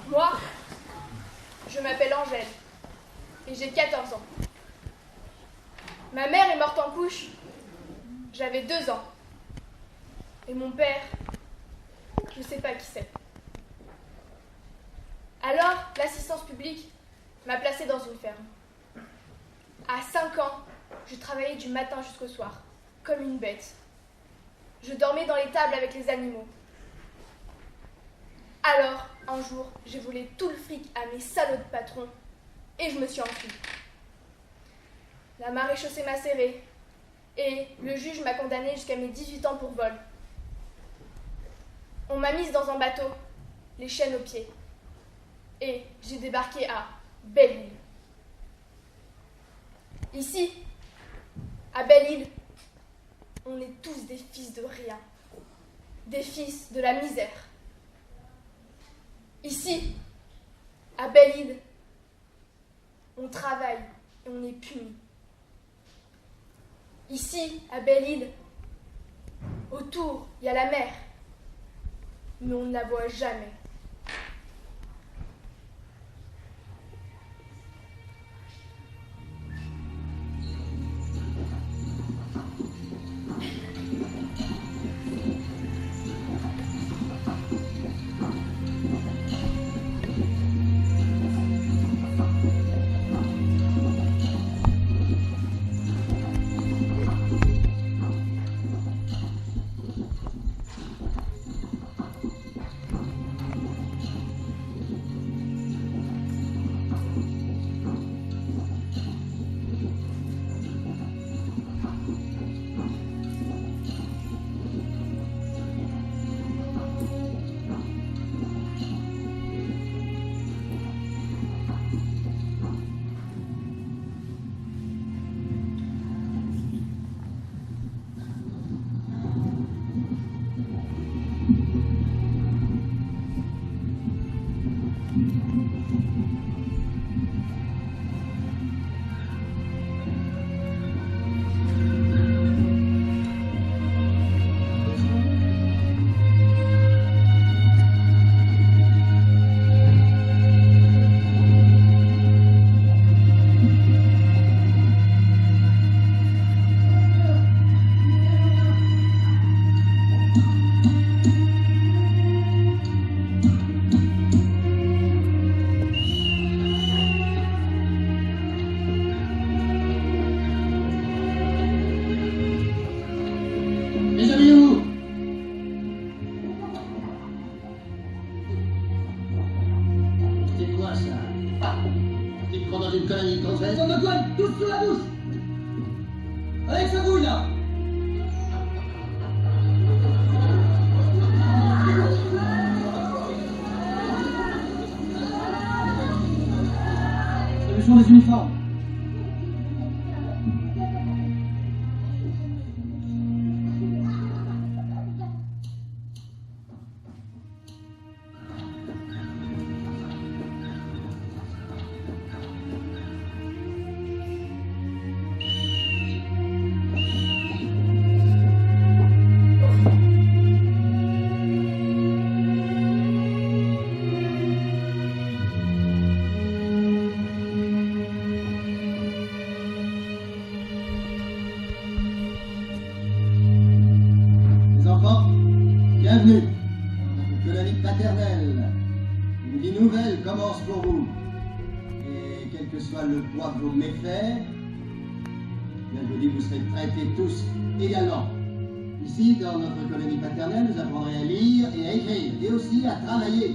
Moi, je m'appelle Angèle et j'ai 14 ans. Ma mère est morte en couche, j'avais 2 ans. Et mon père, je ne sais pas qui c'est. Alors, l'assistance publique m'a placée dans une ferme. À 5 ans, je travaillais du matin jusqu'au soir, comme une bête. Je dormais dans les tables avec les animaux. Alors, un jour, j'ai volé tout le fric à mes salauds de patrons et je me suis enfuie. La maréchaussée m'a serrée et le juge m'a condamnée jusqu'à mes 18 ans pour vol. On m'a mise dans un bateau, les chaînes aux pieds, et j'ai débarqué à Belle-Île. Ici, à Belle-Île, on est tous des fils de rien, des fils de la misère. Ici, à Belle-Île, on travaille et on est puni. Ici, à Belle-Île, autour, il y a la mer, mais on ne la voit jamais. Les uniformes. Bienvenue, colonie paternelle. Une vie nouvelle commence pour vous. Et quel que soit le poids de vos méfaits, bien je vous dis, vous serez traités tous également. Ici, dans notre colonie paternelle, vous apprendrez à lire et à écrire, et aussi à travailler.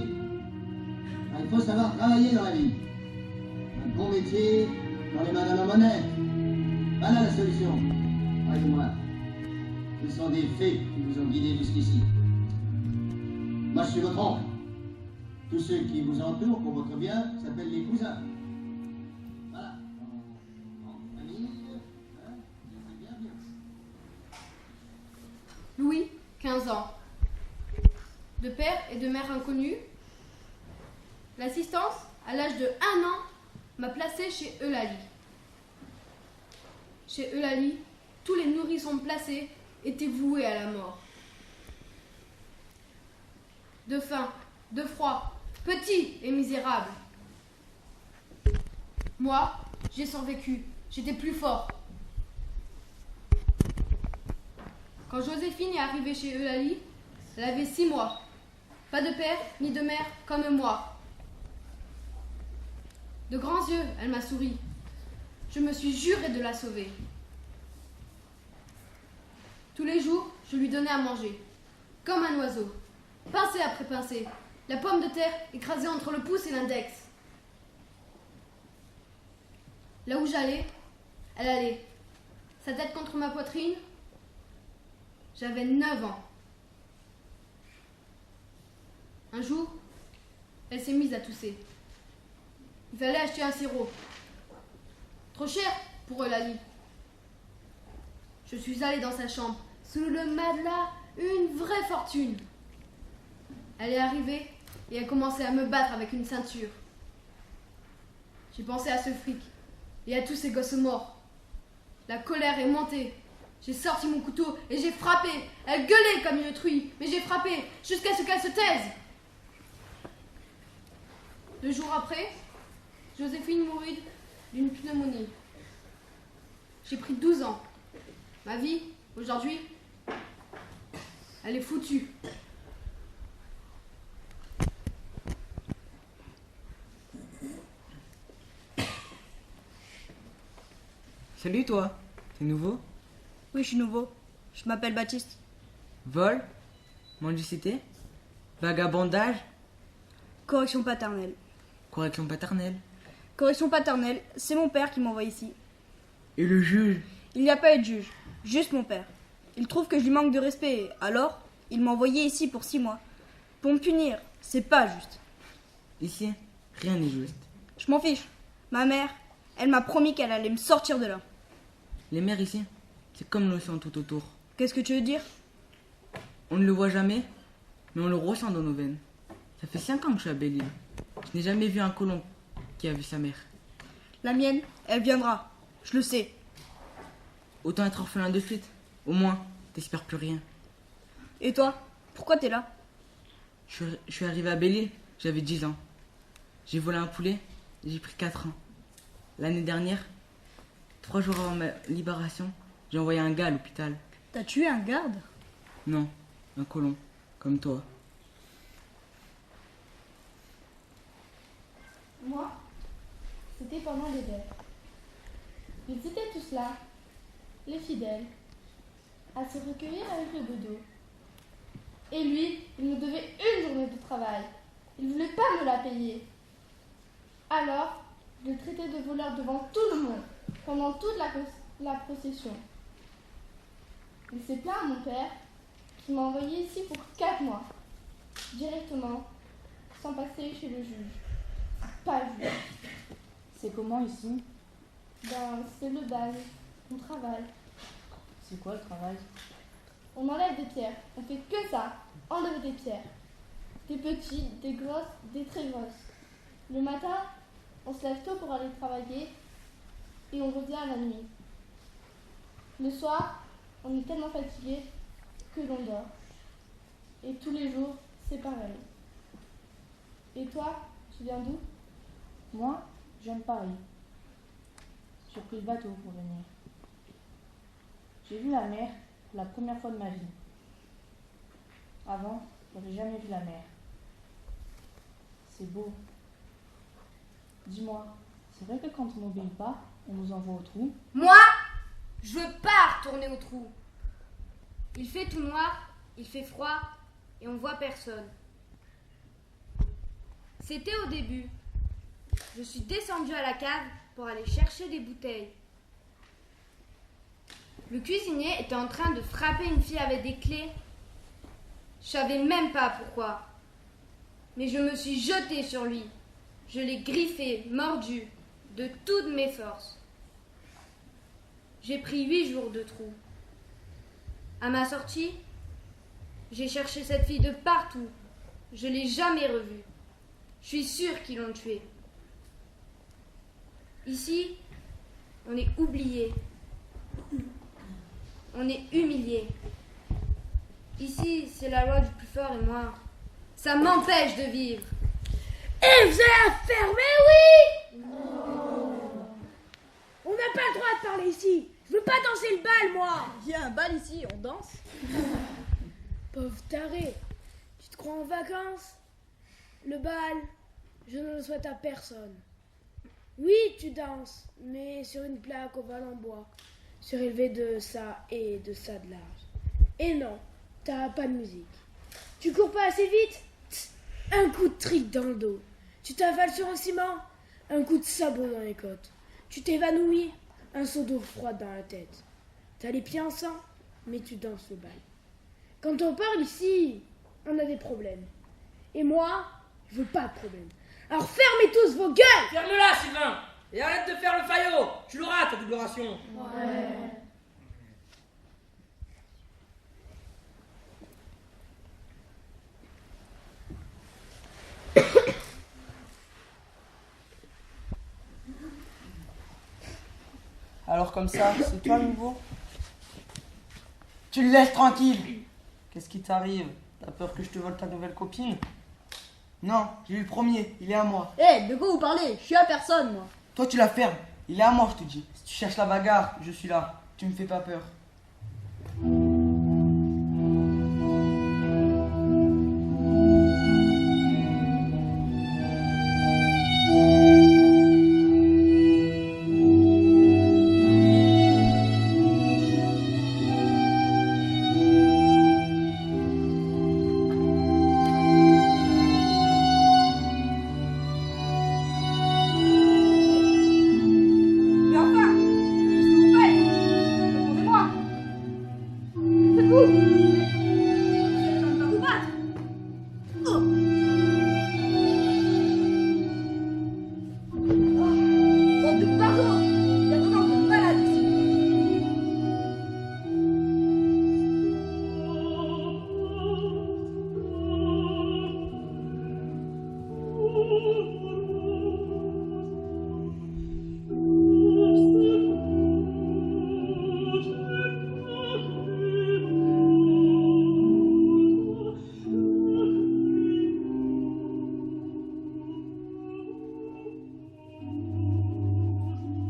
Car il faut savoir travailler dans la vie. Un bon métier dans les mains d'un homme honnête. Voilà la solution. Croyez-moi. Ce sont des fées qui vous ont guidé jusqu'ici. Moi, je suis votre oncle. Tous ceux qui vous entourent pour votre bien s'appellent les cousins. Voilà. En famille, hein, c'est bien bien. Louis, 15 ans. De père et de mère inconnus. L'assistance, à l'âge de 1 an, m'a placé chez Eulalie. Chez Eulalie, tous les nourrissons placés étaient voués à la mort. De faim, de froid, petits et misérables. Moi, j'ai survécu, j'étais plus fort. Quand Joséphine est arrivée chez Eulalie, elle avait 6 mois. Pas de père ni de mère comme moi. De grands yeux, elle m'a souri. Je me suis juré de la sauver. Tous les jours, je lui donnais à manger, comme un oiseau, pincée après pincée, la pomme de terre écrasée entre le pouce et l'index. Là où j'allais, elle allait, sa tête contre ma poitrine. J'avais 9 ans. Un jour, elle s'est mise à tousser. Il fallait acheter un sirop. Trop cher pour Eulalie. Je suis allée dans sa chambre, sous le matelas, une vraie fortune. Elle est arrivée et a commencé à me battre avec une ceinture. J'ai pensé à ce fric et à tous ces gosses morts. La colère est montée. J'ai sorti mon couteau et j'ai frappé. Elle gueulait comme une truie, mais j'ai frappé jusqu'à ce qu'elle se taise. 2 jours après, Joséphine mourut d'une pneumonie. J'ai pris 12 ans. Ma vie, aujourd'hui, elle est foutue. Salut toi, t'es nouveau? Oui, je suis nouveau. Je m'appelle Baptiste. Vol? Mendicité? Vagabondage? Correction paternelle. Correction paternelle? Correction paternelle, c'est mon père qui m'envoie ici. Et le juge? Il n'y a pas eu de juge, juste mon père. Il trouve que je lui manque de respect, alors il m'a envoyé ici pour 6 mois. Pour me punir, c'est pas juste. Ici, rien n'est juste. Je m'en fiche. Ma mère, elle m'a promis qu'elle allait me sortir de là. Les mers ici, c'est comme l'océan tout autour. Qu'est-ce que tu veux dire? On ne le voit jamais, mais on le ressent dans nos veines. Ça fait 5 ans que je suis à Belle-Île. Je n'ai jamais vu un colon qui a vu sa mère. La mienne, elle viendra. Je le sais. Autant être orphelin de suite. Au moins, t'espères plus rien. Et toi, pourquoi t'es là? Je suis arrivé à Belle-Île, j'avais 10 ans. J'ai volé un poulet et j'ai pris 4 ans. L'année dernière, 3 jours avant ma libération, j'ai envoyé un gars à l'hôpital. T'as tué un garde? Non, un colon, comme toi. Moi, c'était pendant l'hiver. Ils étaient tous là, les fidèles, à se recueillir avec le dodo. Et lui, il me devait une journée de travail. Il ne voulait pas me la payer. Alors, je le traitais de voleur devant tout le monde, pendant toute la procession. Il s'est plaint à mon père, qui m'a envoyé ici pour 4 mois, directement, sans passer chez le juge. Pas juste. C'est comment ici? Ben, c'est le bal. On travaille. C'est quoi le travail? On enlève des pierres. On fait que ça. Enlever des pierres. Des petites, des grosses, des très grosses. Le matin, on se lève tôt pour aller travailler et on revient à la nuit. Le soir, on est tellement fatigué que l'on dort. Et tous les jours, c'est pareil. Et toi, tu viens d'où? Moi, je viens de Paris. J'ai pris le bateau pour venir. J'ai vu la mer pour la première fois de ma vie. Avant, je n'avais jamais vu la mer. C'est beau. Dis-moi, c'est vrai que quand on n'obéit pas, on nous envoie au trou? Moi, je veux pas retourner au trou. Il fait tout noir, il fait froid et on voit personne. C'était au début. Je suis descendue à la cave pour aller chercher des bouteilles. Le cuisinier était en train de frapper une fille avec des clés. Je savais même pas pourquoi. Mais je me suis jetée sur lui. Je l'ai griffé, mordu, de toutes mes forces. J'ai pris 8 jours de trou. À ma sortie, j'ai cherché cette fille de partout. Je l'ai jamais revue. Je suis sûre qu'ils l'ont tuée. Ici, on est oublié. On est humilié. Ici, c'est la loi du plus fort et moi, ça m'empêche de vivre. Et vous allez la fermer, oui? On n'a pas le droit de parler ici. Je veux pas danser le bal, moi. Il y a un bal ici, on danse. Pauvre taré, tu te crois en vacances? Le bal, je ne le souhaite à personne. Oui, tu danses, mais sur une plaque ovale en bois, surélevée de ça et de ça de large. Et non, t'as pas de musique. Tu cours pas assez vite? Tss, un coup de trique dans le dos. Tu t'avales sur un ciment? Un coup de sabot dans les côtes. Tu t'évanouis? Un seau d'eau froide dans la tête. T'as les pieds en sang, mais tu danses le bal. Quand on parle ici, on a des problèmes. Et moi, je veux pas de problème. Alors fermez tous vos gueules! Ferme-la, Sylvain! Et arrête de faire le faillot! Tu l'auras, ta double ration! Alors comme ça, c'est toi le nouveau? Tu le laisses tranquille. Qu'est-ce qui t'arrive? T'as peur que je te vole ta nouvelle copine? Non, j'ai eu le premier, il est à moi. Hé, de quoi vous parlez? Je suis à personne, moi. Toi, tu la fermes, il est à moi, je te dis. Si tu cherches la bagarre, je suis là. Tu me fais pas peur. Mais enfin, qu'est-ce que vous faites? Répondez-moi. Faites-vous? Vous êtes en train de vous battre. Oh. Bande de barjots. Il y a vraiment de malades ici.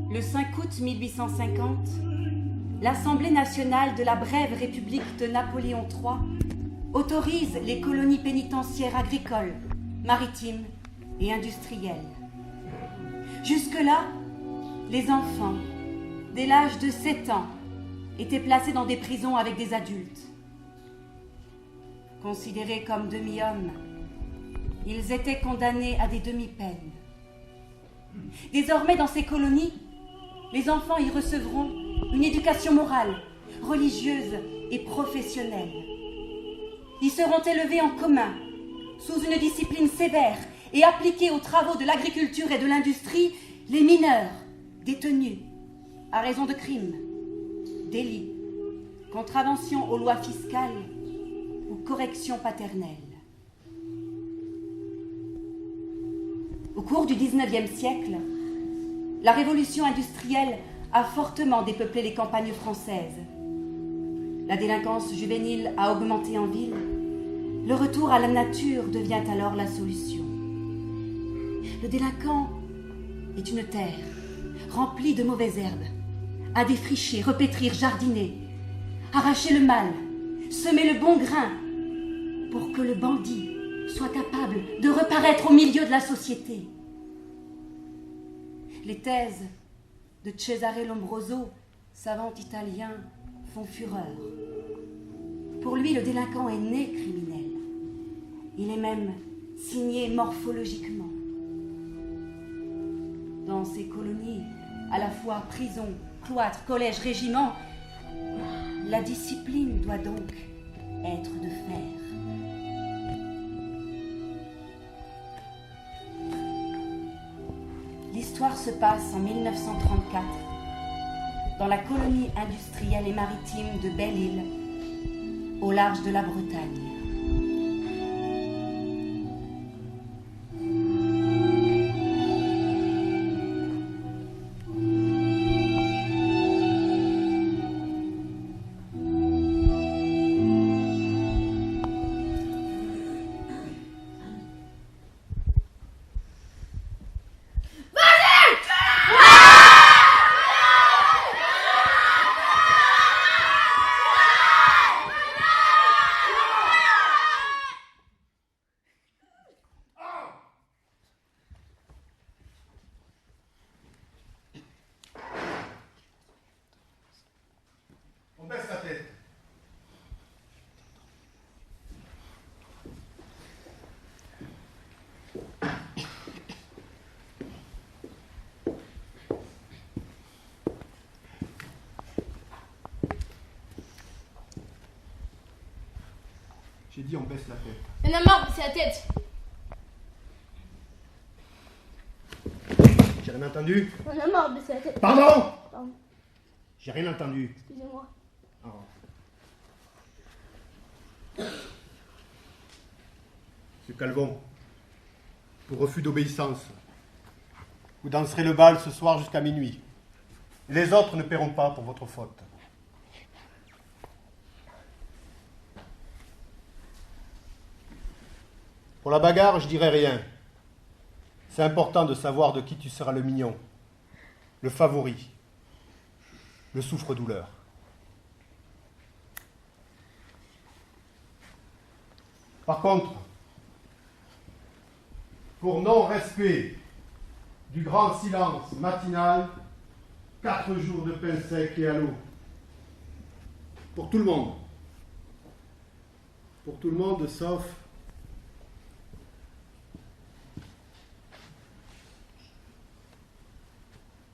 Le 5 août 1850, l'Assemblée nationale de la brève République de Napoléon III autorise les colonies pénitentiaires agricoles, maritimes et industrielles. Jusque-là, les enfants, dès l'âge de 7 ans, étaient placés dans des prisons avec des adultes. Considérés comme demi-hommes, ils étaient condamnés à des demi-peines. Désormais, dans ces colonies, les enfants y recevront une éducation morale, religieuse et professionnelle. Ils seront élevés en commun, sous une discipline sévère et appliquée aux travaux de l'agriculture et de l'industrie, les mineurs détenus à raison de crimes, délits, contraventions aux lois fiscales ou corrections paternelles. Au cours du XIXe siècle, la révolution industrielle a fortement dépeuplé les campagnes françaises. La délinquance juvénile a augmenté en ville. Le retour à la nature devient alors la solution. Le délinquant est une terre remplie de mauvaises herbes, à défricher, repétrir, jardiner, arracher le mal, semer le bon grain, pour que le bandit soit capable de reparaître au milieu de la société. Les thèses de Cesare Lombroso, savant italien, font fureur. Pour lui, le délinquant est né criminel. Il est même signé morphologiquement. Dans ces colonies, à la fois prison, cloître, collège, régiment, La discipline doit donc être de fer. L'histoire se passe en 1934, dans la colonie industrielle et maritime de Belle-Île, au large de la Bretagne. On baisse la tête. J'ai dit on baisse la tête. Il y en a marre, c'est la tête. J'ai rien entendu. On a marre, c'est la tête. Pardon. Pardon. J'ai rien entendu. Excusez-moi. Oh. Monsieur Calvon, pour refus d'obéissance, vous danserez le bal ce soir jusqu'à minuit. Les autres ne paieront pas pour votre faute. Pour la bagarre, je dirai rien. C'est important de savoir de qui tu seras le mignon, le favori, le souffre-douleur. Par contre, pour non-respect du grand silence matinal, 4 jours de pain sec et à l'eau. Pour tout le monde. Pour tout le monde, sauf...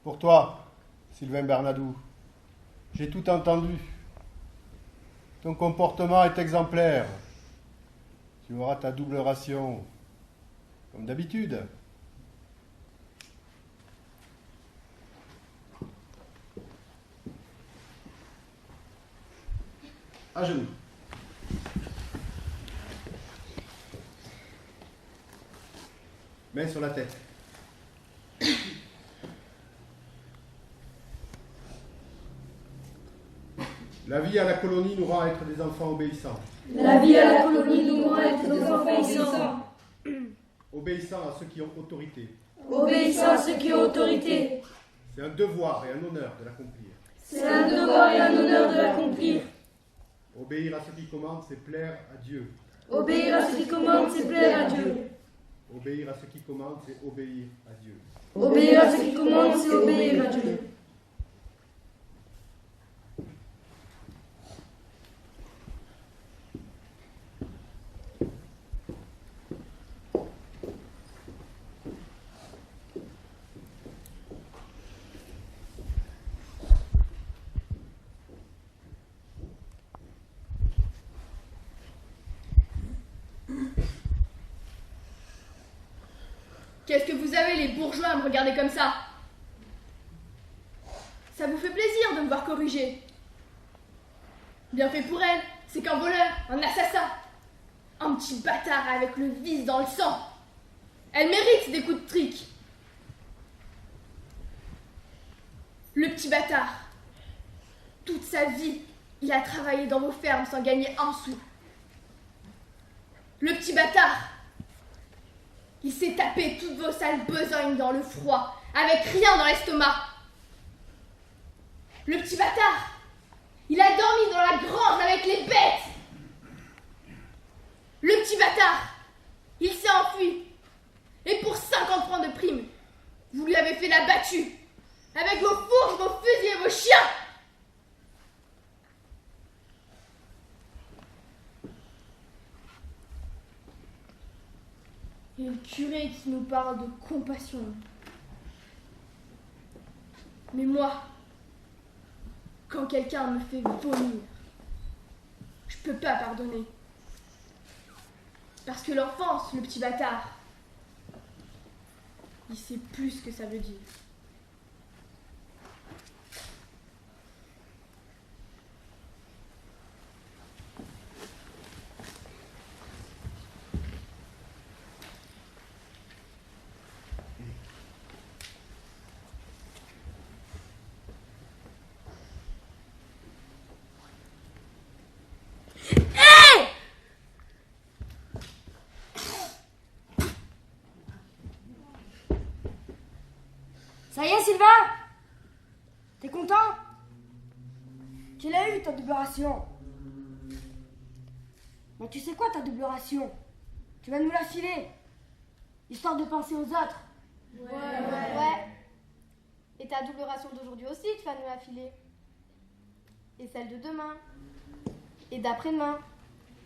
Pour toi, Sylvain Bernadou, j'ai tout entendu. Ton comportement est exemplaire. Tu auras ta double ration, comme d'habitude. À genoux. Main sur la tête. La vie à la colonie nous rend à être des enfants obéissants. La vie à la colonie nous rend être des enfants obéissants. Obéissants à ceux qui ont autorité. Obéissants à ceux qui ont autorité. C'est un devoir et un honneur de l'accomplir. C'est un devoir et un honneur de l'accomplir. Obéir à ceux qui commandent, c'est plaire à Dieu. Obéir à ceux qui commandent, c'est plaire à Dieu. Obéir à ceux qui commandent, c'est obéir à Dieu. Obéir à ceux qui commandent, c'est obéir à Dieu. Qu'est-ce que vous avez, les bourgeois, à me regarder comme ça? Ça vous fait plaisir de me voir corriger. Bien fait pour elle, c'est qu'un voleur, un assassin, un petit bâtard avec le vice dans le sang. Elle mérite des coups de trique. Le petit bâtard, toute sa vie, il a travaillé dans vos fermes sans gagner un sou. Le petit bâtard, il s'est tapé toutes vos sales besognes dans le froid, avec rien dans l'estomac. Le petit bâtard, il a dormi dans la grange avec les bêtes. Le petit bâtard, il s'est enfui. Et pour 50 francs de prime, vous lui avez fait la battue, avec vos fourches, vos fusils et vos chiens. Et le curé qui nous parle de compassion. Mais moi, quand quand quelqu'un me fait vomir. Je peux pas pardonner. Parce que l'enfance, le petit bâtard, il sait plus ce que ça veut dire. Ça y est, Sylvain? T'es content? Tu l'as eu, ta double ration. Mais tu sais quoi, ta double ration? Tu vas nous la filer, histoire de penser aux autres. Ouais. Et ta double ration d'aujourd'hui aussi, tu vas nous la filer. Et celle de demain. Et d'après-demain.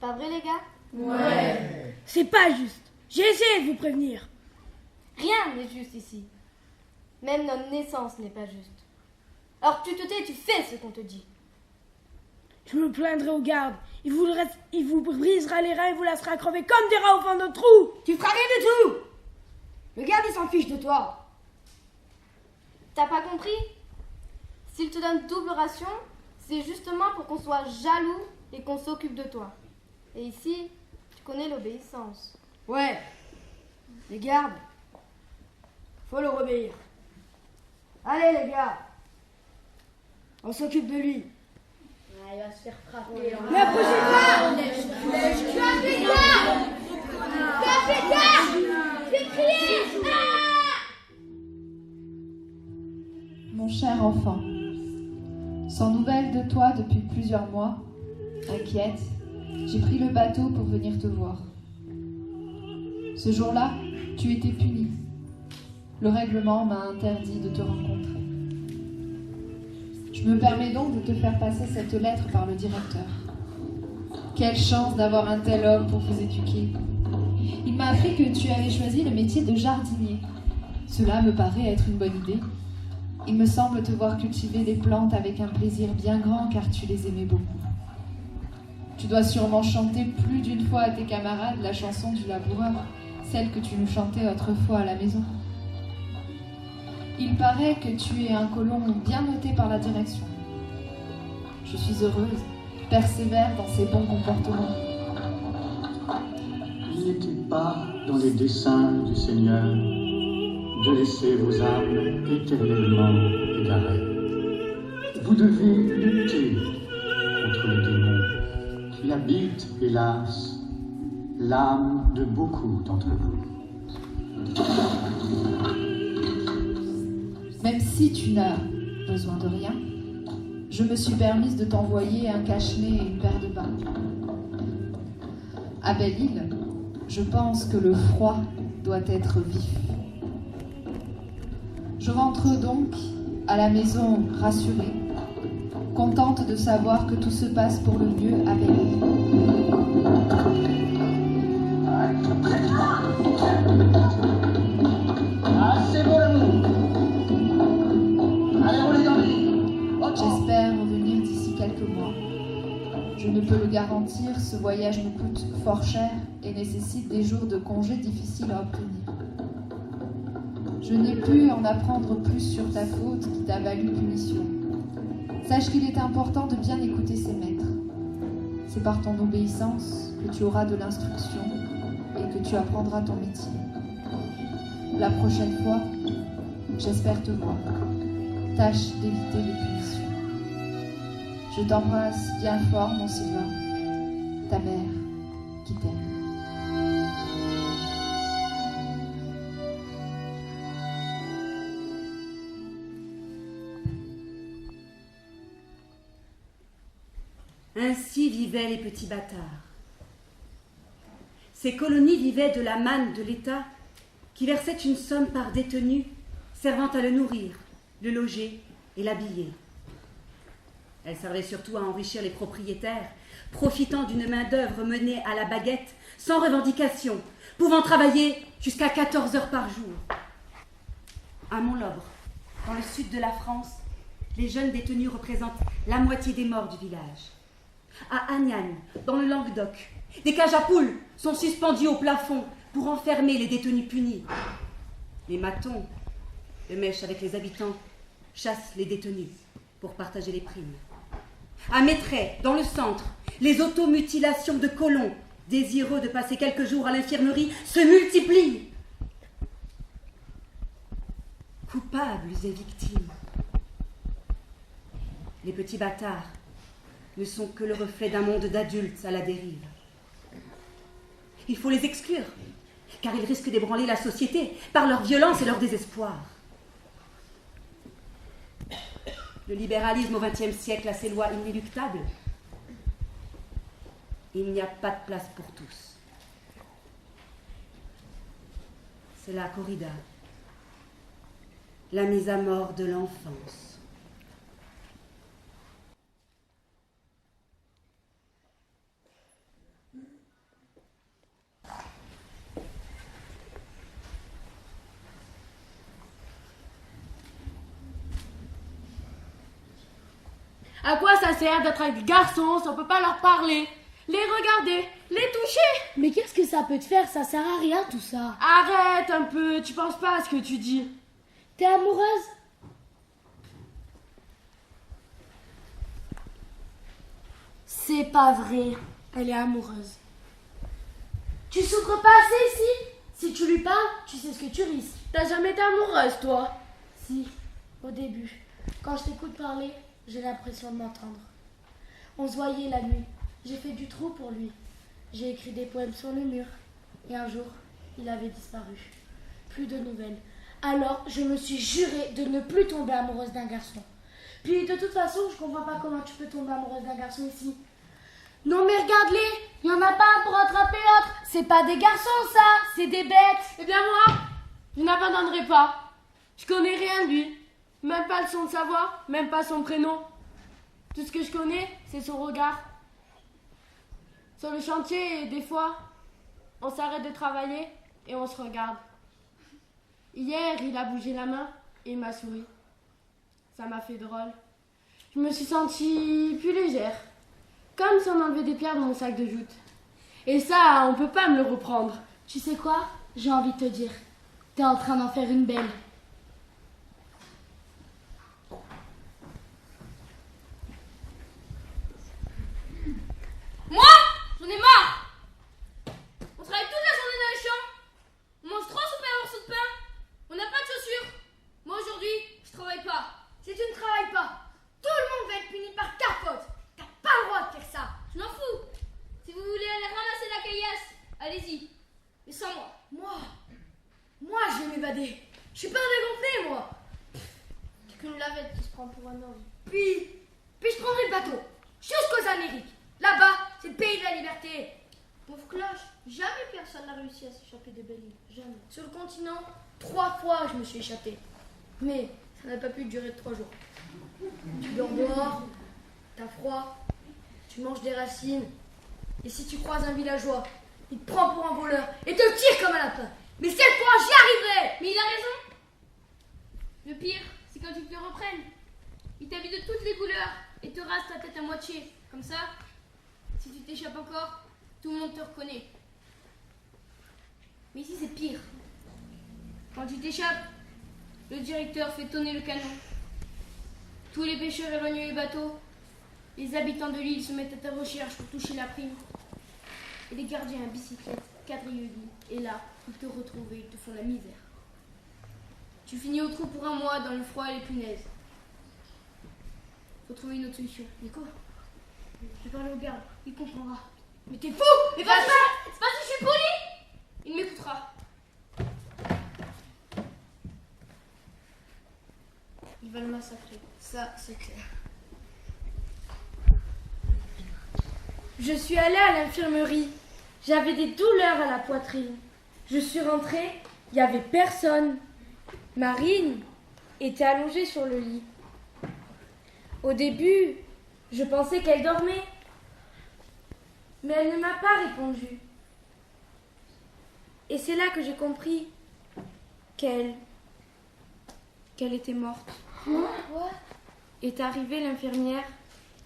Pas vrai, les gars? Ouais. C'est pas juste. J'ai essayé de vous prévenir. Rien n'est juste ici. Même notre naissance n'est pas juste. Alors tu te tais, tu fais ce qu'on te dit. Je me plaindrai aux gardes. Il vous brisera les reins et vous laissera crever comme des rats au fond d'un trou. Tu feras rien du tout. Le garde, il s'en fiche de toi. T'as pas compris? S'il te donne double ration, c'est justement pour qu'on soit jaloux et qu'on s'occupe de toi. Et ici, tu connais l'obéissance. Ouais. Les gardes, faut leur obéir. Allez les gars, on s'occupe de lui. Ah, il va se faire frapper. Ne bougez pas. Tu as fait quoi? Tu as fait quoi? J'ai crié. Mon cher enfant, sans nouvelles de toi depuis plusieurs mois, inquiète, j'ai pris le bateau pour venir te voir. Ce jour-là, tu étais puni. Le règlement m'a interdit de te rencontrer. Je me permets donc de te faire passer cette lettre par le directeur. Quelle chance d'avoir un tel homme pour vous éduquer. Il m'a appris que tu avais choisi le métier de jardinier. Cela me paraît être une bonne idée. Il me semble te voir cultiver des plantes avec un plaisir bien grand car tu les aimais beaucoup. Tu dois sûrement chanter plus d'une fois à tes camarades la chanson du laboureur, celle que tu nous chantais autrefois à la maison. Il paraît que tu es un colon bien noté par la direction. Je suis heureuse, persévère dans ses bons comportements. Il n'était pas dans les desseins du Seigneur de laisser vos âmes éternellement égarées. Vous devez lutter contre le démon qui habite, hélas, l'âme de beaucoup d'entre vous. Même si tu n'as besoin de rien, je me suis permise de t'envoyer un cache-nez et une paire de bas. À Belle-Île, je pense que le froid doit être vif. Je rentre donc à la maison rassurée, contente de savoir que tout se passe pour le mieux à Belle-Île. Ah, c'est bon l'amour. Allez, on est dans le lit. J'espère revenir d'ici quelques mois. Je ne peux le garantir, ce voyage me coûte fort cher et nécessite des jours de congé difficiles à obtenir. Je n'ai pu en apprendre plus sur ta faute qui t'a valu punition. Sache qu'il est important de bien écouter ses maîtres. C'est par ton obéissance que tu auras de l'instruction et que tu apprendras ton métier. La prochaine fois, j'espère te voir. Tâche d'éviter les punitions. Je t'embrasse bien fort, mon Sylvain. Ta mère qui t'aime. Ainsi vivaient les petits bâtards. Ces colonies vivaient de la manne de l'État qui versait une somme par détenu servant à le nourrir, le loger et l'habiller. Elle servait surtout à enrichir les propriétaires, profitant d'une main-d'œuvre menée à la baguette, sans revendication, pouvant travailler jusqu'à 14 heures par jour. À Montlobre, dans le sud de la France, les jeunes détenus représentent la moitié des morts du village. À Agnan, dans le Languedoc, des cages à poules sont suspendues au plafond pour enfermer les détenus punis. Les matons, de mèche avec les habitants, chassent les détenus pour partager les primes. À Maitray, dans le centre, les automutilations de colons, désireux de passer quelques jours à l'infirmerie, se multiplient. Coupables et victimes. Les petits bâtards ne sont que le reflet d'un monde d'adultes à la dérive. Il faut les exclure, car ils risquent d'ébranler la société par leur violence et leur désespoir. Le libéralisme au XXe siècle a ses lois inéluctables. Il n'y a pas de place pour tous. C'est la corrida, la mise à mort de l'enfance. À quoi ça sert d'être avec des garçons si on peut pas leur parler, les regarder, les toucher? Mais qu'est-ce que ça peut te faire? Ça sert à rien tout ça. Arrête un peu, tu penses pas à ce que tu dis. T'es amoureuse? C'est pas vrai, elle est amoureuse. Tu souffres pas assez ici? Si tu lui parles, tu sais ce que tu risques. T'as jamais été amoureuse, toi? Si, au début. Quand je t'écoute parler, j'ai l'impression de m'entendre. On se voyait la nuit. J'ai fait du trou pour lui. J'ai écrit des poèmes sur le mur. Et un jour, il avait disparu. Plus de nouvelles. Alors, je me suis jurée de ne plus tomber amoureuse d'un garçon. Puis, de toute façon, je comprends pas comment tu peux tomber amoureuse d'un garçon ici. Non mais regarde-les, il y en a pas un pour rattraper l'autre. C'est pas des garçons ça, c'est des bêtes. Eh bien moi, je n'abandonnerai pas. Je connais rien de lui. Même pas le son de sa voix, même pas son prénom. Tout ce que je connais, c'est son regard. Sur le chantier, des fois, on s'arrête de travailler et on se regarde. Hier, il a bougé la main et il m'a souri. Ça m'a fait drôle. Je me suis sentie plus légère. Comme si on enlevait des pierres dans mon sac de jute. Et ça, on peut pas me le reprendre. Tu sais quoi? J'ai envie de te dire. T'es en train d'en faire une belle. Moi, j'en ai marre. On travaille toute la journée dans les champs. On mange 3 soupes et un morceau de pain. On n'a pas de chaussures. Moi, aujourd'hui, je travaille pas. Si tu ne travailles pas, tout le monde va être puni par ta faute. T'as pas le droit de faire ça. Je m'en fous. Si vous voulez aller ramasser la caillasse, allez-y. Mais sans moi. Moi, je vais m'évader. Je suis pas un dégonflé, moi. T'es qu'une lavette qui se prend pour un homme. Puis je prendrai le bateau jusqu'aux Amériques. Là-bas, c'est le pays de la liberté. Pauvre cloche, jamais personne n'a réussi à s'échapper de Belle-Île. Jamais. Sur le continent, 3 fois, je me suis échappée. Mais ça n'a pas pu durer 3 jours. Tu dors dehors, t'as froid, tu manges des racines. Et si tu croises un villageois, il te prend pour un voleur et te tire comme un lapin. Mais cette fois, j'y arriverai. Mais il a raison. Le pire, c'est quand ils te reprennent. Ils t'habillent de toutes les couleurs et te rasent ta tête à moitié. Comme ça, si tu t'échappes encore, tout le monde te reconnaît. Mais ici, c'est pire. Quand tu t'échappes, le directeur fait tonner le canon. Tous les pêcheurs éloignent les bateaux. Les habitants de l'île se mettent à ta recherche pour toucher la prime. Et les gardiens à bicyclette, quadrillent. Et là, ils te retrouvent et ils te font la misère. Tu finis au trou pour un mois dans le froid et les punaises. Faut trouver une autre solution. Nico, je vais parler au garde, il comprendra. Mais t'es fou! Mais vas-y! C'est parce que je suis poli! Il m'écoutera. Il va le massacrer. Ça, c'est clair. Je suis allée à l'infirmerie. J'avais des douleurs à la poitrine. Je suis rentrée, il n'y avait personne. Marine était allongée sur le lit. Au début, je pensais qu'elle dormait. Mais elle ne m'a pas répondu. Et c'est là que j'ai compris qu'elle était morte. Quoi? Est arrivée l'infirmière,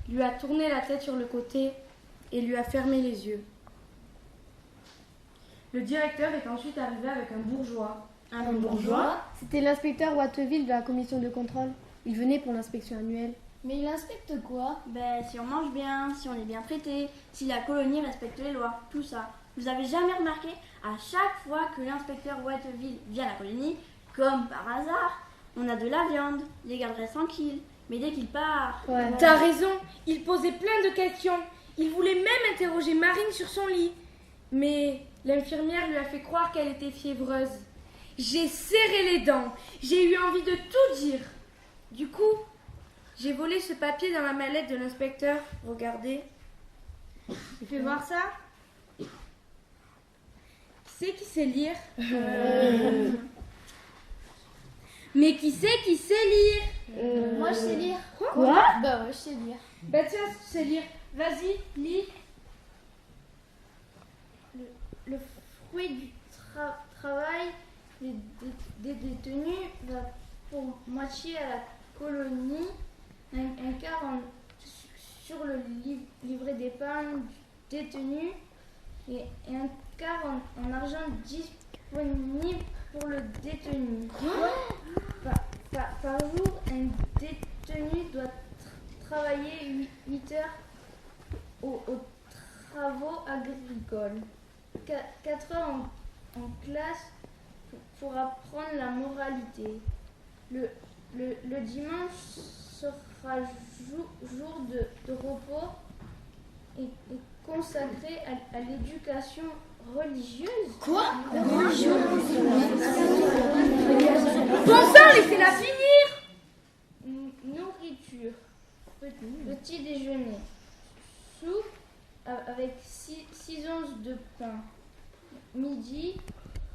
lui a tourné la tête sur le côté et lui a fermé les yeux. Le directeur est ensuite arrivé avec un bourgeois. Un bourgeois? C'était l'inspecteur Watteville de la commission de contrôle. Il venait pour l'inspection annuelle. Mais il inspecte quoi? Ben, si on mange bien, si on est bien traité, si la colonie respecte les lois, tout ça. Vous avez jamais remarqué, à chaque fois que l'inspecteur Watteville vient à la colonie, comme par hasard, on a de la viande, les garderait tranquilles. Mais dès qu'il part... Ouais. T'as raison, il posait plein de questions. Il voulait même interroger Marine sur son lit. Mais l'infirmière lui a fait croire qu'elle était fiévreuse. J'ai serré les dents, j'ai eu envie de tout dire. Du coup, j'ai volé ce papier dans la mallette de l'inspecteur. Regardez. Tu fais voir ça? Qui c'est qui sait lire? Mais qui c'est qui sait lire? Moi, je sais lire. Quoi? Bah ouais, je sais lire. Bah tiens, tu sais lire. Vas-y, lis. Le fruit du travail des détenus va pour moitié à la colonie, un quart sur le livret d'épargne du détenu et un quart en argent disponible pour le détenu. Par jour, un détenu doit travailler 8 heures aux travaux agricoles, 4 heures en classe pour apprendre la moralité. Le dimanche sera jour de repos et consacré à l'éducation religieuse. Quoi? Religieuse? Bon sang, laissez-la finir! Nourriture. Petit déjeuner. Soupe avec 6 onces de pain. Midi,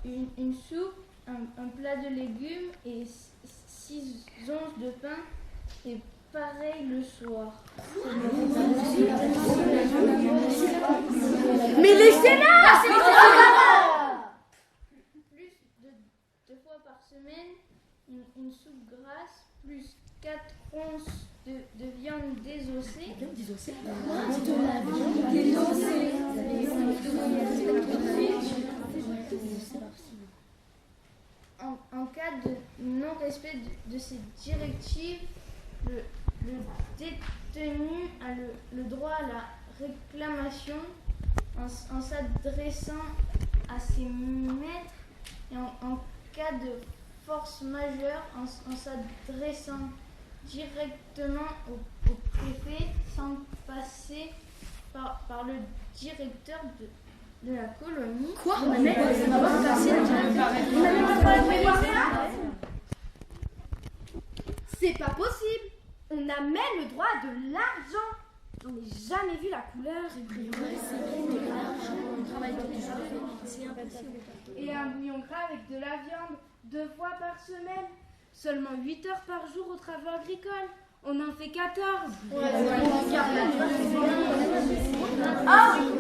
une soupe, un plat de légumes et 6 onces de pain. Et pareil le soir. Mais laissez-la! Plus de 2 fois par semaine, une soupe grasse, plus 4 onces de viande désossée. En cas de non-respect de ces directives, le détenu a le droit à la réclamation en s'adressant à ses maîtres et en cas de force majeure en s'adressant directement au préfet sans passer par le directeur de la colonie. Quoi? C'est pas possible. On a même le droit à de l'argent. J'en ai jamais vu la couleur. Et un bouillon gras avec de la viande 2 fois par semaine. Seulement 8 heures par jour aux travaux agricoles. On en fait 14. Oh,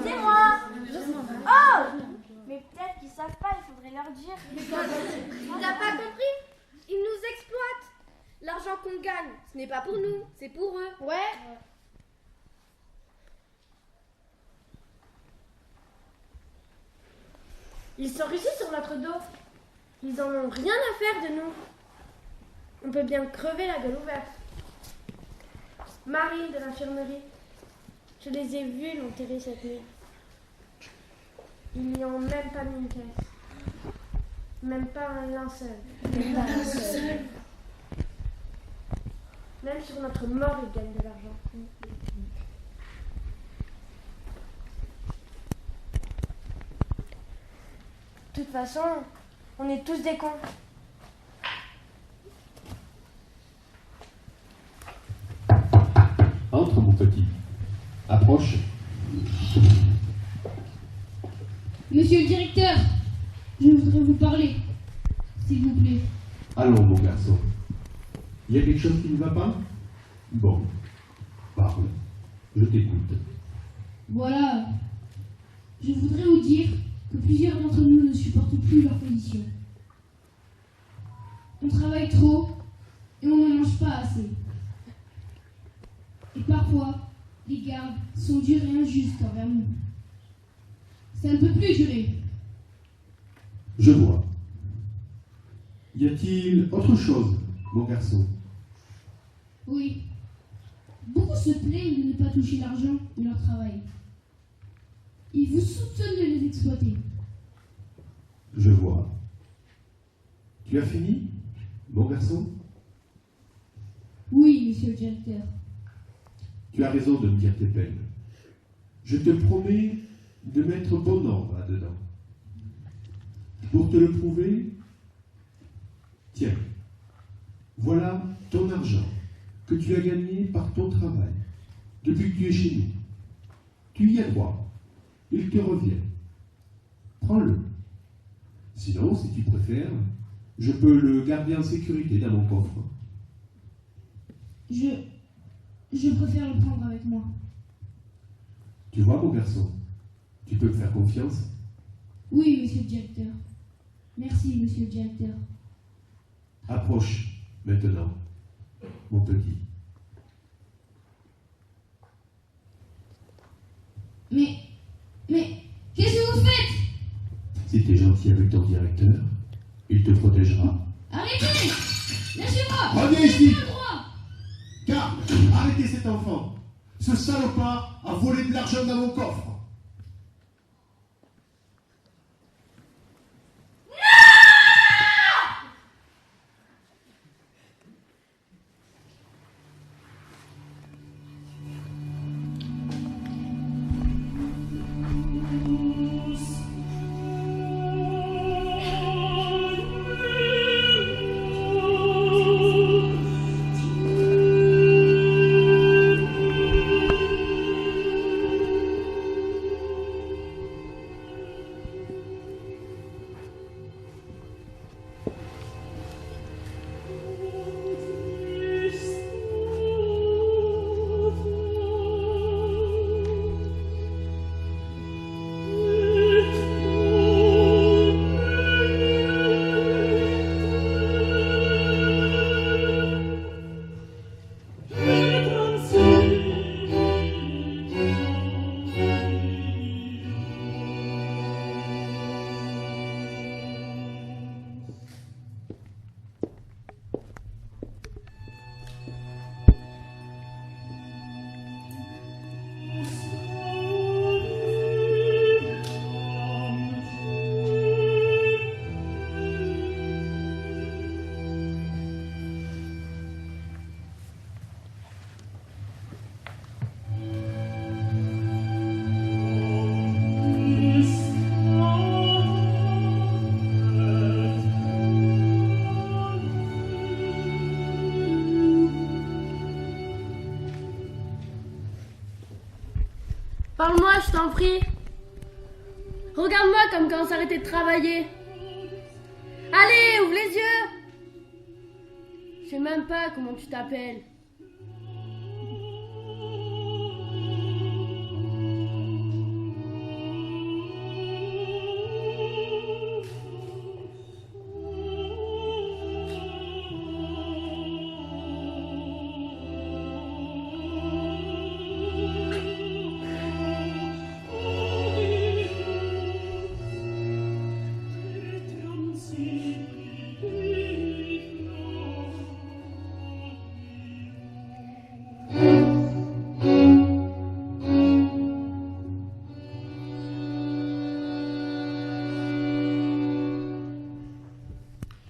c'est moi. Oh, mais peut-être qu'ils savent pas, il faudrait leur dire. On n'a pas compris? Ils nous exploitent. L'argent qu'on gagne, ce n'est pas pour nous, c'est pour eux. Ouais. Ils s'enrichissent sur notre dos. Ils en ont rien à faire de nous. On peut bien crever la gueule ouverte. Marine de l'infirmerie, je les ai vus l'enterrer cette nuit. Ils n'y ont même pas mis une caisse. Même pas un linceul. Même sur notre mort, ils gagnent de l'argent. De toute façon, on est tous des cons. Entre, mon petit. Approche. Monsieur le directeur, je voudrais vous parler, s'il vous plaît. Allons, mon garçon. Il y a quelque chose qui ne va pas? Bon. Parle. Je t'écoute. Voilà. Je voudrais vous dire que plusieurs d'entre nous ne supportent plus leur position. On travaille trop et on ne mange pas assez. parfois, les gardes sont durs et injustes envers nous. Ça ne peut plus durer. Je vois. Y a-t-il autre chose, mon garçon? Oui. Beaucoup se plaignent de ne pas toucher l'argent de leur travail. Ils vous soupçonnent de les exploiter. Je vois. Tu as fini, mon garçon? Oui, monsieur le directeur. Tu as raison de me dire tes peines. Je te promets de mettre bon ordre là-dedans. Pour te le prouver, tiens, voilà ton argent que tu as gagné par ton travail depuis que tu es chez nous. Tu y as droit. Il te revient. Prends-le. Sinon, si tu préfères, je peux le garder en sécurité dans mon coffre. Je préfère le prendre avec moi. Tu vois, mon garçon, tu peux me faire confiance? Oui, monsieur le directeur. Merci, monsieur le directeur. Approche, maintenant, mon petit. Mais, qu'est-ce que vous faites? Si tu es gentil avec ton directeur, il te protégera. Arrêtez! Lâchez-moi! Revenez ici! Pas le droit! Car, arrêtez cet enfant. Ce salopard a volé de l'argent dans mon coffre. Parle-moi, je t'en prie. Regarde-moi comme quand on s'arrêtait de travailler. Allez, ouvre les yeux. Je sais même pas comment tu t'appelles.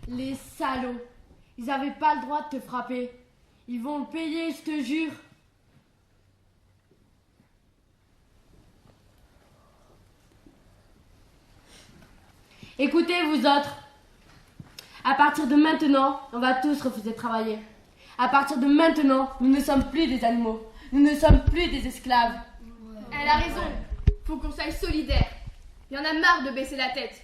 Les salauds. Ils avaient pas le droit de te frapper. Ils vont le payer, je te jure. Écoutez, vous autres. À partir de maintenant, on va tous refuser de travailler. À partir de maintenant, nous ne sommes plus des animaux. Nous ne sommes plus des esclaves. Elle a raison. Faut qu'on soit solidaires. Il y en a marre de baisser la tête.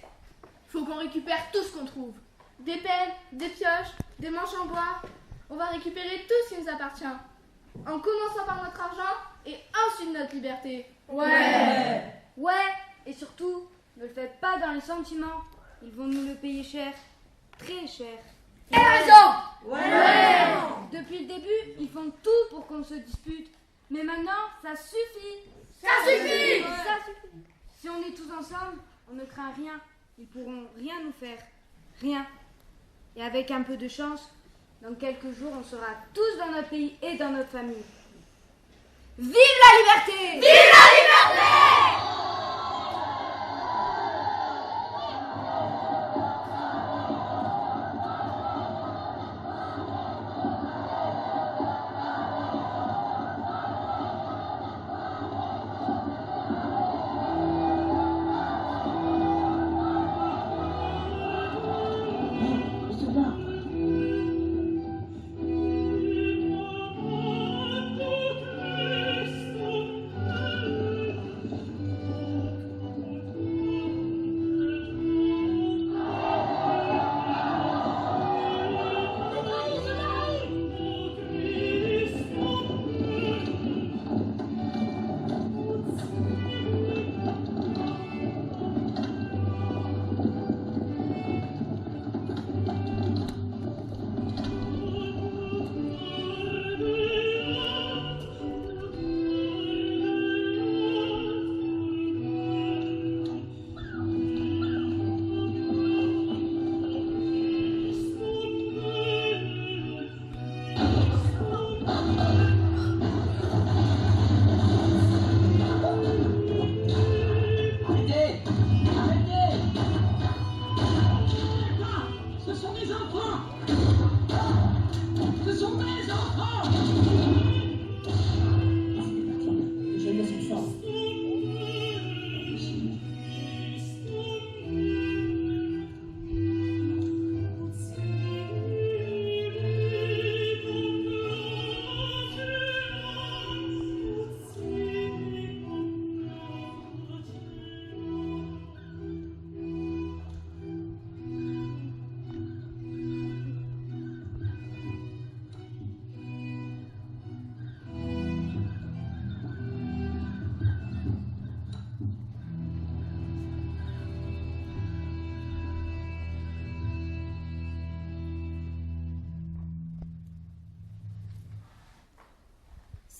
Faut qu'on récupère tout ce qu'on trouve. Des pelles, des pioches, des manches en bois. On va récupérer tout ce qui nous appartient. En commençant par notre argent et ensuite notre liberté. Ouais, et surtout, ne le faites pas dans les sentiments. Ils vont nous le payer cher. Très cher. Elle a raison. Ouais. Depuis le début, ils font tout pour qu'on se dispute. Mais maintenant, ça suffit. Ça suffit. Ça suffit. Si on est tous ensemble, on ne craint rien. Ils pourront rien nous faire. Rien. Et avec un peu de chance, dans quelques jours, on sera tous dans notre pays et dans notre famille. Vive la liberté! Vive la liberté!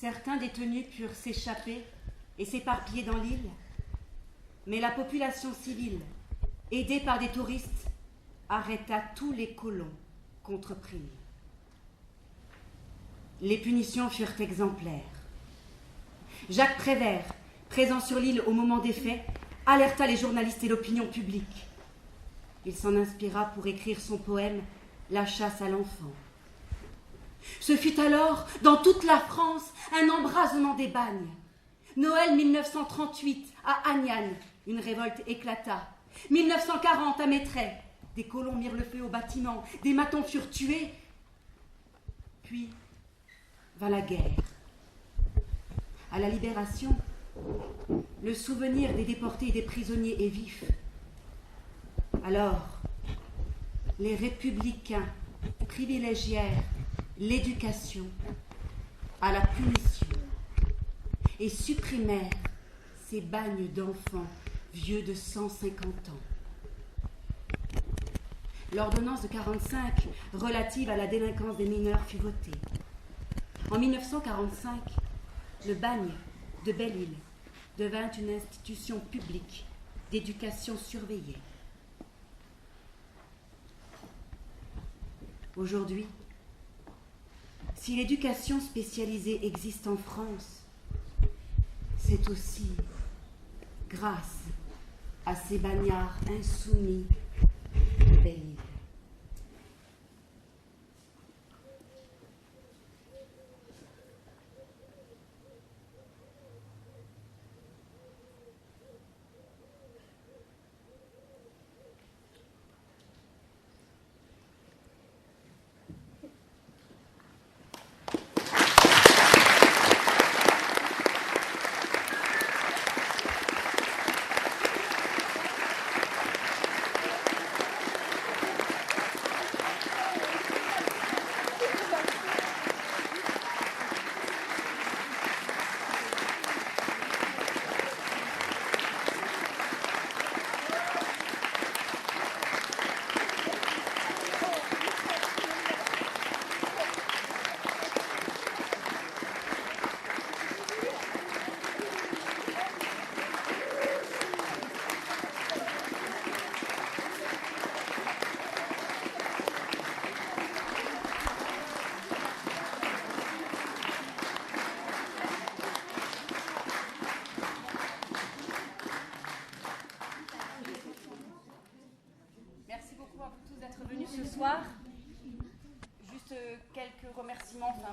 Certains détenus purent s'échapper et s'éparpiller dans l'île, mais la population civile, aidée par des touristes, arrêta tous les colons contre Prim. Les punitions furent exemplaires. Jacques Prévert, présent sur l'île au moment des faits, alerta les journalistes et l'opinion publique. Il s'en inspira pour écrire son poème « La chasse à l'enfant ». Ce fut alors, dans toute la France, un embrasement des bagnes. Noël 1938, à Agnan, une révolte éclata. 1940, à Mettray, des colons mirent le feu aux bâtiments, des matons furent tués. Puis vint la guerre. À la Libération, le souvenir des déportés et des prisonniers est vif. Alors, les républicains privilégièrent l'éducation à la punition et supprimèrent ces bagnes d'enfants vieux de 150 ans. L'ordonnance de 1945 relative à la délinquance des mineurs fut votée. En 1945, le bagne de Belle-Île devint une institution publique d'éducation surveillée. Aujourd'hui, si l'éducation spécialisée existe en France, c'est aussi grâce à ces bagnards insoumis de Belle-Île.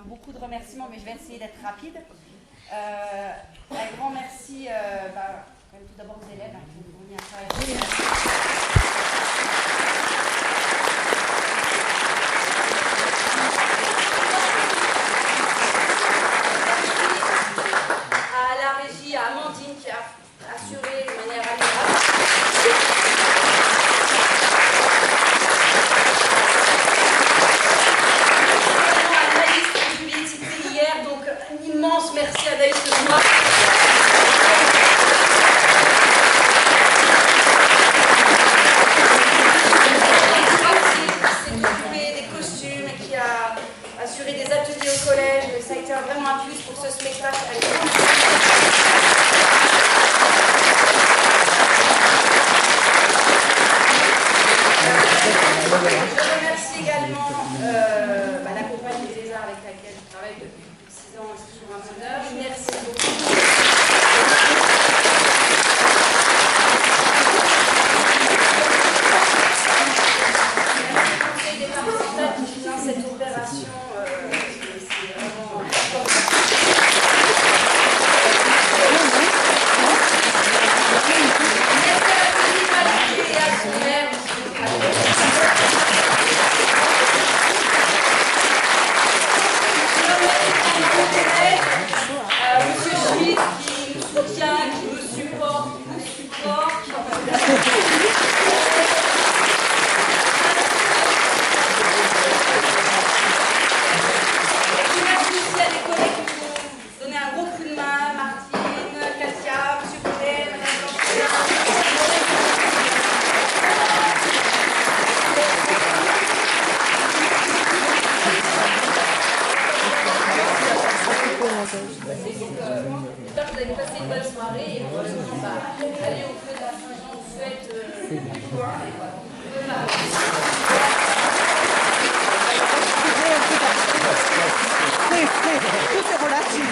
beaucoup de remerciements, mais je vais essayer d'être rapide. Un grand merci quand même tout d'abord aux élèves qui ont fourni un travail. À la régie, à Amandine qui a assuré de manière admirable. Donc un immense merci à Naïs de moi. C'est qui a trouvé des costumes et qui a assuré des ateliers au collège. Ça a été vraiment un plus pour ce spectacle. Je remercie également la compagnie des arts avec laquelle je travaille depuis 6 ans, c'est toujours un bonheur. Merci beaucoup. Merci au conseil départemental qui finance cette opération. C'est vraiment important. Merci à la municipalité et à son maire. Monsieur Schmitt qui nous soutient, qui nous supporte, merci aussi à des collègues qui nous ont donné un gros coup de main, Martine, Katia, Monsieur Cohen, Madame Blanchard. J'espère que vous avez passé une bonne soirée et probablement aller au feu de la Saint-Jean, aux fêtes du coin. Tout est relatif.